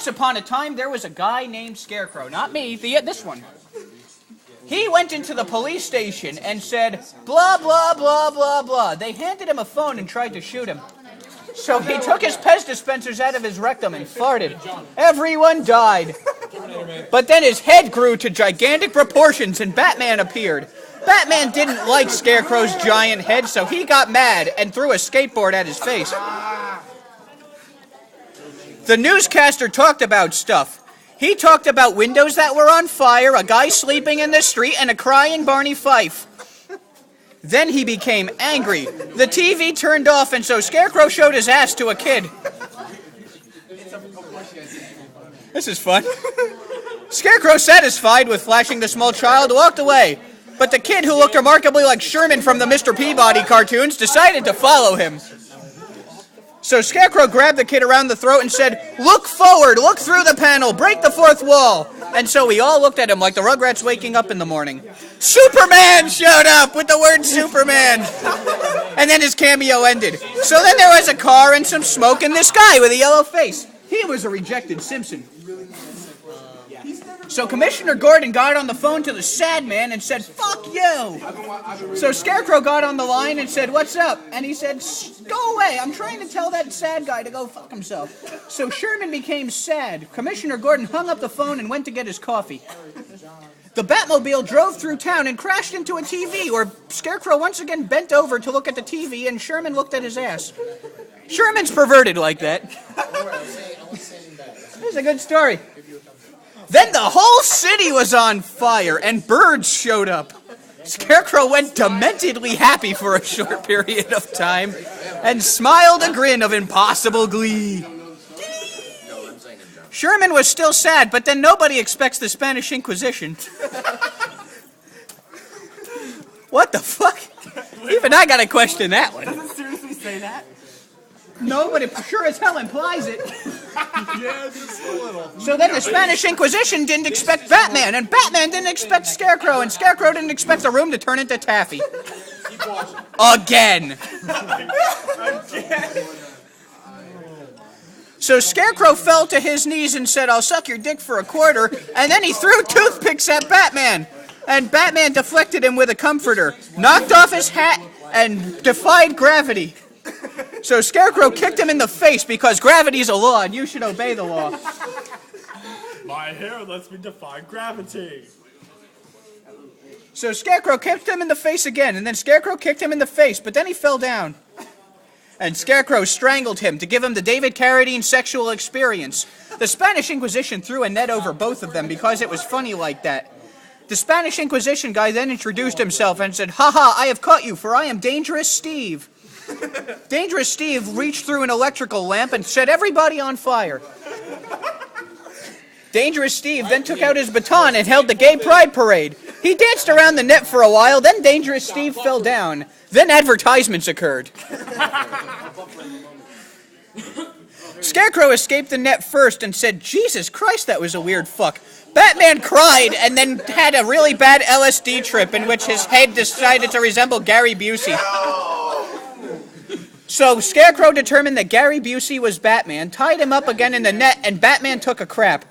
Once upon a time, there was a guy named Skarekrow. Not me, this one. He went into the police station and said, blah, blah, blah, blah, blah. They handed him a phone and tried to shoot him. So he took his Pez dispensers out of his rectum and farted. Everyone died. But then his head grew to gigantic proportions and Batman appeared. Batman didn't like Scarecrow's giant head, so he got mad and threw a skateboard at his face. The newscaster talked about stuff. He talked about windows that were on fire, a guy sleeping in the street, and a crying Barney Fife. Then he became angry. The TV turned off, and so Skarekrow showed his ass to a kid. This is fun. Skarekrow, satisfied with flashing the small child, walked away. But the kid, who looked remarkably like Sherman from the Mr. Peabody cartoons, decided to follow him. So Skarekrow grabbed the kid around the throat and said, look forward, look through the panel, break the fourth wall. And so we all looked at him like the Rugrats waking up in the morning. Superman showed up with the word Superman. And then his cameo ended. So then there was a car and some smoke and this guy with a yellow face. He was a rejected Simpson. So Commissioner Gordon got on the phone to the sad man and said, fuck you. So Skarekrow got on the line and said, what's up? And he said, go away. I'm trying to tell that sad guy to go fuck himself. So Sherman became sad. Commissioner Gordon hung up the phone and went to get his coffee. The Batmobile drove through town and crashed into a TV where Skarekrow once again bent over to look at the TV and Sherman looked at his ass. Sherman's perverted like that. This is a good story. Then the whole city was on fire, and birds showed up. Skarekrow went dementedly happy for a short period of time, and smiled a grin of impossible glee. Sherman was still sad, but then nobody expects the Spanish Inquisition. What the fuck? Even I gotta question that one. Does it seriously say that? No, but it sure as hell implies it. Yeah, just a little. So then the Spanish Inquisition didn't expect Batman, and Batman didn't expect Skarekrow, and Skarekrow didn't expect the room to turn into taffy. Again. So Skarekrow fell to his knees and said, I'll suck your dick for a quarter, and then he threw toothpicks at Batman. And Batman deflected him with a comforter, knocked off his hat, and defied gravity. So Skarekrow kicked him in the face because gravity is a law and you should obey the law. My hair lets me defy gravity. So Skarekrow kicked him in the face again, and then Skarekrow kicked him in the face, but then he fell down. And Skarekrow strangled him to give him the David Carradine sexual experience. The Spanish Inquisition threw a net over both of them because it was funny like that. The Spanish Inquisition guy then introduced himself and said, haha, I have caught you, for I am Dangerous Steve. Dangerous Steve reached through an electrical lamp and set everybody on fire. Dangerous Steve then took out his baton and held the gay pride parade. He danced around the net for a while, then Dangerous Steve fell down. Then advertisements occurred. Skarekrow escaped the net first and said, Jesus Christ, that was a weird fuck. Batman cried and then had a really bad LSD trip in which his head decided to resemble Gary Busey. So Skarekrow determined that Gary Busey was Batman, tied him up again in the net, and Batman took a crap.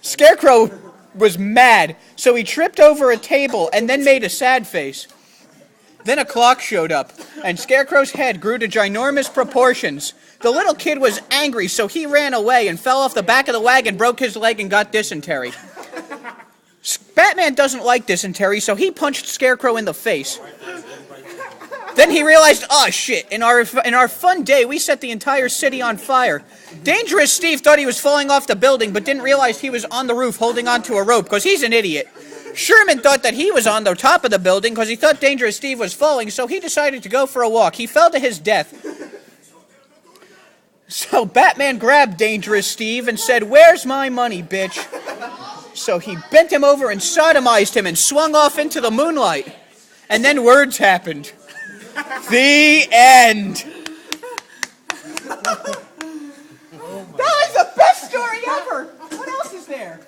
Skarekrow was mad, so he tripped over a table and then made a sad face. Then a clock showed up, and Skarekrow's head grew to ginormous proportions. The little kid was angry, so he ran away and fell off the back of the wagon, broke his leg, and got dysentery. Batman doesn't like dysentery, so he punched Skarekrow in the face. Then he realized, oh shit, in our fun day, we set the entire city on fire. Dangerous Steve thought he was falling off the building, but didn't realize he was on the roof holding onto a rope, because he's an idiot. Sherman thought that he was on the top of the building, because he thought Dangerous Steve was falling, so he decided to go for a walk. He fell to his death. So Batman grabbed Dangerous Steve and said, where's my money, bitch? So he bent him over and sodomized him and swung off into the moonlight. And then words happened. The end. That was the best story ever. What else is there?